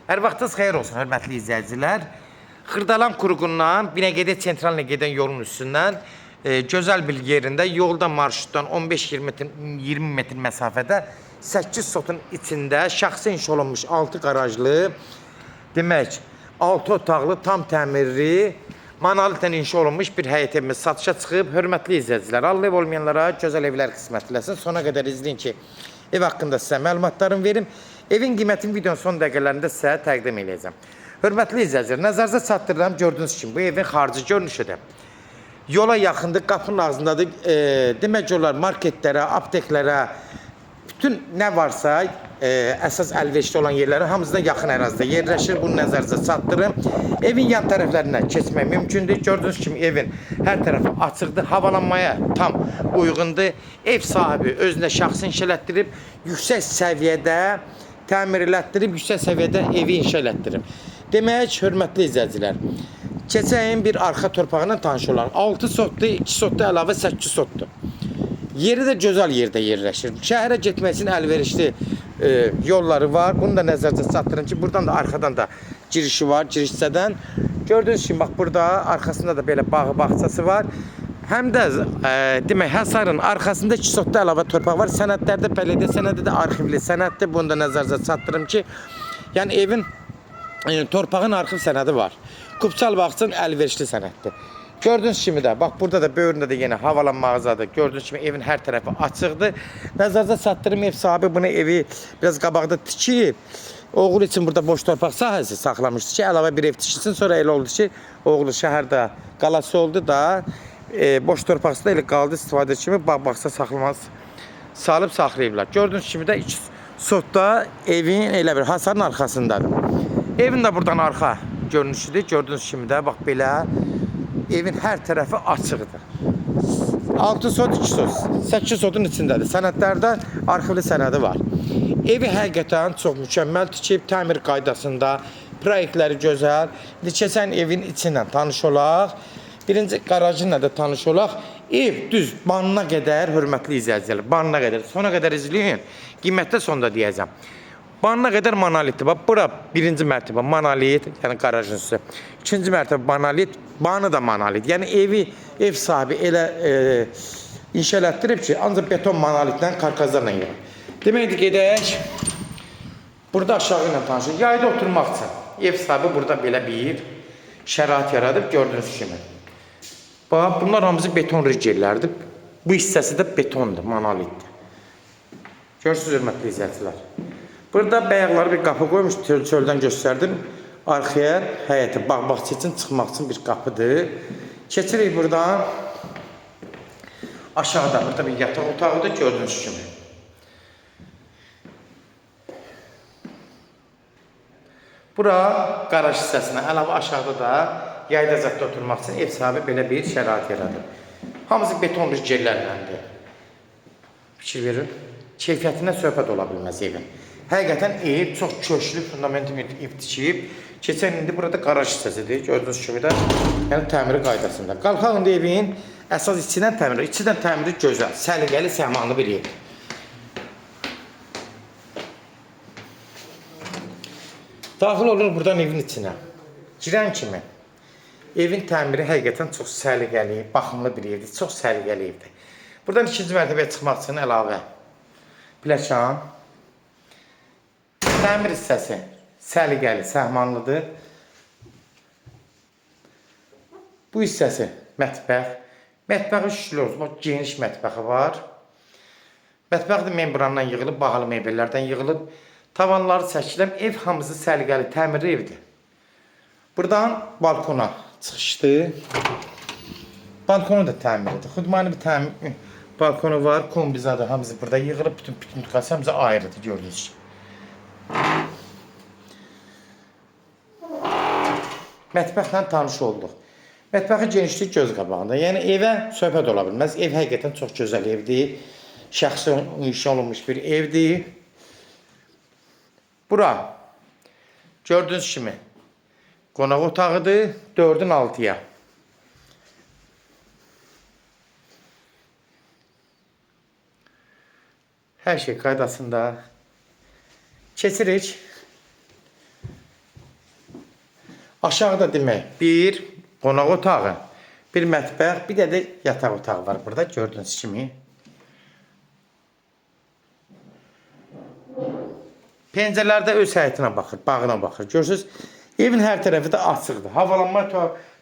Hər vaxtınız xeyir olsun, hörmətli izləyicilər. Xırdalan Quruğundan Binəqədi Sentralinə gedən yolun üstündən gözəl bir yerində yolda marşrutdan 15-20 metr məsafədə 8 sotun içində şəxsi inşa olunmuş 6 qarajlı, demək 6 otaqlı, tam təmirli, monolitdən inşa olunmuş bir həyət evimiz satışa çıxıb. Hörmətli izləyicilər, Allah ev olmayanlara gözəl evlər qismət eləsin. Sona qədər izləyin ki, ev haqqında sizə məlumatlarımı verim. Evin qiymətini videonun son dəqiqələrində sizə təqdim edəcəm. Hörmətli izləyicilər, nəzərinizə çatdırıram, gördüyünüz kimi bu evin xarici görünüşüdür. Yola yaxındır, qapının ağzındadır. Demək olar marketlərə, apteklərə, bütün nə varsa əsas əlverişli olan yerlərə hamısına yaxın ərazidə yerləşir. Bunu nəzərinizə çatdırım. Evin yan tərəflərindən keçmək mümkündür. Gördüyünüz kimi evin hər tərəfi açıqdır, havalanmaya tam uyğundur. Ev sahibi özünə şəxsi inşa elətdirib, yüksək səviyyədə təmir elətdirib, yüksək səviyyədə evi inşa elətdirib. Demək, hörmətli izləyicilər, keçən bir arxa torpağına tanış olan 6 sotdur, 2 sotdur, əlavə 8 sotdur. Yeri də gözəl yerdə yerləşir. Şəhərə getmək üçün əlverişli yolları var. Bunu da nəzərdə çatdırın ki, buradan da arxadan da girişi var, giriş hissədən. Gördüyünüz kimi, bax, burada arxasında da belə bağı, bağçası var. Həm də demək, həsarın arxasında 2 sotda əlavə torpaq var. Sənədlərdə bələdiyyə sənədi də arxivli sənəddir. Bunu da nəzərinizə çatdırım ki, yəni evin torpağın arxiv sənədi var. Kupçal bağçın əlverişli sənəddir. Gördüyünüz kimi də, bax, burada da böyründə də yenə havalan mağazadır. Gördüyünüz kimi evin hər tərəfi açıqdır. Nəzərinizə çatdırım, ev sahibi bunu evi biraz qabaqda tikib. Oğul üçün burada boş torpaq sahəsi saxlamışdı ki, əlavə bir ev tikilsin. Sonra elə oldu ki, oğlu şəhərdə qalası oldu da, boş torpaqsında elə qaldı, istifadə kimi bağ-bağça salıb saxlayıblar. Gördüyünüz kimi də 2 sotda evin elə bir hasarın arxasındadır. Evin də buradan arxa görünüşüdür. Gördüyünüz kimi də, bax, belə evin hər tərəfi açıqdır. 6 sot, 2 sot, 8 sotun içindədir. Sənədlərdə arxivli sənədi var. Evi həqiqətən çox mükəmməl tikib, təmir qaydasında, proyektləri gözəl. Keçən evin içindən tanış olaq. Birinci qarajınla da tanış olaq. Ev düz banına qədər, hörmətli izləyicilər, banına qədər, sona qədər izləyin. Qiymətdə sonda deyəcəm. Banına qədər monolitdir. Bax, bura birinci mərtəbə monolit, yəni qarajın üstü. İkinci mərtəbə monolit, banı da monolit. Yəni ev sahibi elə inşa elətdirib ki, ancaq beton monolitlə, karkazlarla yox. Deməkdir, gedək. Burada aşağı ilə tanışır. Yayda oturmaq üçün ev sahibi burada belə bir şərait yaradıb, gördüyünüz kimi. Bax, bunlar hamısı beton rigellərdir. Bu hissəsi də betondur, monolitdir. Görürsünüz, hörmətli izləyicilər. Burada bəyaqları bir qapı qoymuş, çöldən göstərdim. Arxaya həyətə, bağ-bağça üçün çıxmaq üçün bir qapıdır. Keçirik buradan. Aşağıda burada bir yataq otağıdır, gördüyünüz kimi. Bura qaraj hissəsinə, əlavə aşağıda da yayda zətdə oturmaq üçün ev sahibi belə bir şərait yaradır. Hamısı beton rigellərləndir. Fikir verin, keyfiyyətindən söhbət ola bilməz evin. Həqiqətən ev çox köklü, fundamental ev tikib. Keçən indi burada qaraj hissəsidir, gördüyünüz kimi də, yəni təmiri qaydasında. Qalxaq indi evin əsas içindən təmiri. İçindən təmiri gözəl, səliqəli, səhmanlı bir ev. Daxil olur buradan evin içinə. Girən kimi evin təmiri həqiqətən çox səliqəli, baxımlı bir evdir, çox səliqəli evdir. Buradan ikinci mərtəbəyə çıxmaq üçün əlavə pləkan. Təmir hissəsi səliqəli, səhmanlıdır. Bu hissəsi mətbəx. Mətbəxi şükür olsun, geniş mətbəxi var. Mətbəx də membrandan yığılıb, bahalı mebellərdən yığılıb. Tavanları çəkiləm, ev hamısı səliqəli, təmirli evdir. Buradan balkona çıxışdır. Balkonu da təmirlidir. Xudmani bir balkonu var, kombizadır, hamısı burada yığılıb, bütün tıqası hamısı ayrıdır, gördünüz ki. Mətbəxlə tanış olduq. Mətbəxi genişlik göz qabağında. Yəni evə söhbət ola bilməz. Ev həqiqətən çox gözəl evdir. Şəxsi inşa olunmuş bir evdir. Bura gördüyünüz kimi qonaq otağıdır, 4-ün 6-ya. Hər şey qaydasında. Keçirik Aşağıda demək bir qonaq otağı, bir mətbəx, bir də yataq otağı var burada gördüyünüz kimi. Pəncərələrdə öz həyətinə baxır, bağına baxır. Görürsünüz, evin hər tərəfi də açıqdır. Havalanma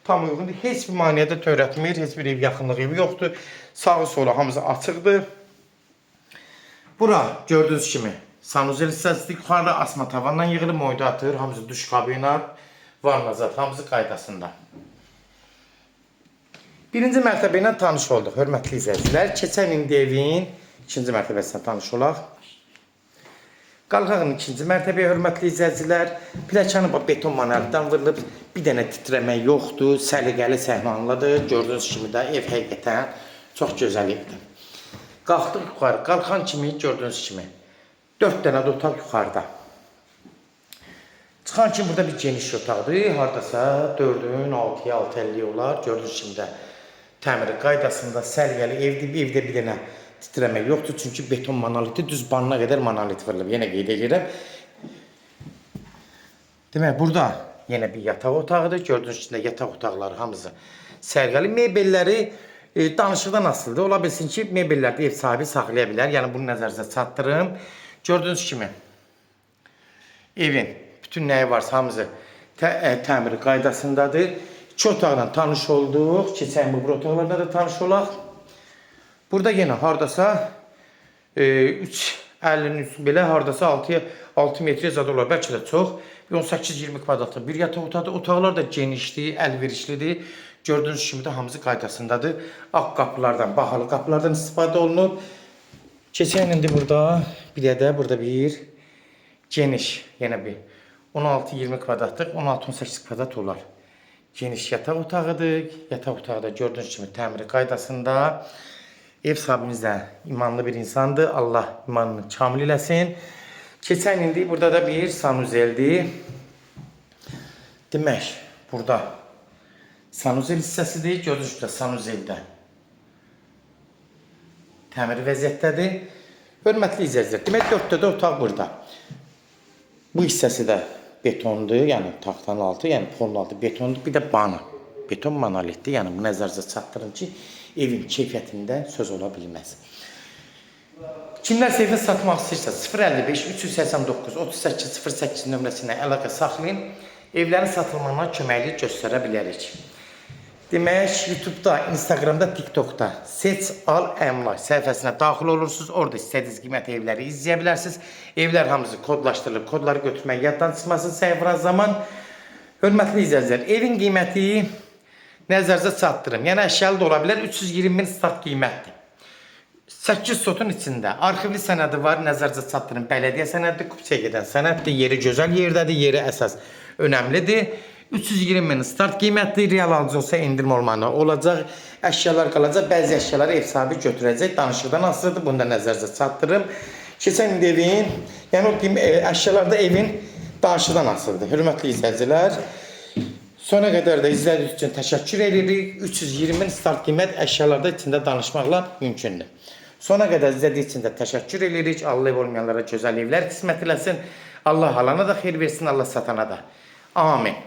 tam uyğundur. Heç bir maneədə törətmir, heç bir ev yaxınlıq evi yoxdur. Sağı solu hamısı açıqdır. Bura gördüyünüz kimi sanuzel hissəsidir. Yuxarıda asma tavandan yığılıb moydatır. Hamısı duş kabinat, varnazat, hamısı qaydasında. Birinci mərtəbə ilə tanış olduq, hörmətli izləyicilər. Keçən indi evin ikinci mərtəbəsinə tanış olaq. Qalxağın ikinci mərtəbəyə, hörmətli izləyicilər. Pləkanı beton manardan vurulub, bir dənə titrəmək yoxdur, səliqəli səhmanlıdır. Gördüyünüz kimi də ev həqiqətən çox gözəl evdir. Qalxdıq yuxarı, qalxan kimi gördüyünüz kimi 4 dənə də otaq yuxarıda. Çıxan kimi burada bir geniş otaqdır. Haradasa 4-ün 6-ya 6.50 olar. Gördüyünüz kimi də təmiri qaydasında səliqəli evdir. Bir evdə bir dənə titrəmək yoxdur. Çünki beton monoliti düz banına qədər monolit vurulub. Yenə qeyd edirəm. Demək, burada yenə bir yataq otağıdır. Gördüyünüz kimi də yataq otaqları hamısı səliqəli. Mebelləri danışıqdan asılıdır. Ola bilsin ki, mebellərdə ev sahibi saxlaya bilər. Yəni bunu nəzərinizə çatdırım. Gördüyünüz kimi evin bütün nəyi varsa hamısı təmiri qaydasındadır. İki otaqla tanış olduq. Keçən bu otaqlarda da tanış olaq. Burada yenə hardasa 3.50'nin üstü belə hardasa 6 metrə zad olar. Bəlkə də çox. 18-20 kvadratlıq bir yataq otaqdır. Otaqlar da genişdir, əlverişlidir. Gördüyünüz kimi də hamısı qaydasındadır. Ağ qapılardan, bahalı qapılardan istifadə olunub. Keçən indi burada bir də burada bir geniş, yenə bir 16-20 kvadratlıq, 16-18 kvadrat olar. Geniş yataq otağıdır. Yataq otağı da gördüyünüz kimi təmiri qaydasında. Ev sahibimiz də imanlı bir insandır. Allah imanını kamil eləsin. Keçən indi burada da bir sanuzeldir. Demək, burada sanuzel hissəsidir. Gördüyünüz kimi sanuzeldə təmir vəziyyətdədir. Hörmətli izləyicilər, demək 4 də otaq burada. Bu hissəsi də betondur, yəni taxtanın altı, yəni polun altı betondur. Bir də bana, beton monolitdir. Yəni bu nəzərinizə çatdırın ki, evin keyfiyyətində söz ola bilməz. Kimlərsə evini satmaq istəyirsə 055 389 38 08 nömrəsinə əlaqə saxlayın. Evlərin satılmağına köməklik göstərə bilərik. Demək, YouTube'da, Instagram'da, TikTok'da Seç Al Əmlak səhifəsinə daxil olursunuz. Orada istədiyiniz qiymət evləri izləyə bilərsiniz. Evlər hamısı kodlaşdırılıb, kodları götürmək yaddan çıxmasın səhifələr zaman. Hörmətli izləyicilər, evin qiyməti nəzərinizə çatdırım. Yəni əşyalı da ola bilər, 320.000 start qiymətdir. 8 sotun içində arxivli sənədi var, nəzərinizə çatdırım. Bələdiyyə sənədidir, kupçaya gedən sənəddir, yeri gözəl yerdədir, yeri əsas önəmlidir. 320.000 start qiymətli, real alıcı olsa endirim olmalı olacaq. Əşyalar qalacaq, bəzi əşyaları ev sahibi götürəcək. Danışıqdan asılıdır, bunu da nəzərinizə çatdırım. Keçən indi evin, yəni o əşyalar da evin danışıqdan asılıdır. Hörmətli izləyicilər, sona qədər də izlədiyiniz üçün təşəkkür edirik. 320.000 start qiymət əşyalarda içində danışmaqla mümkündür. Sona qədər izlədiyiniz üçün də təşəkkür edirik. Allah ev olmayanlara gözəl evlər qismət eləsin. Allah alana da xeyir versin, Allah satana da. Amin.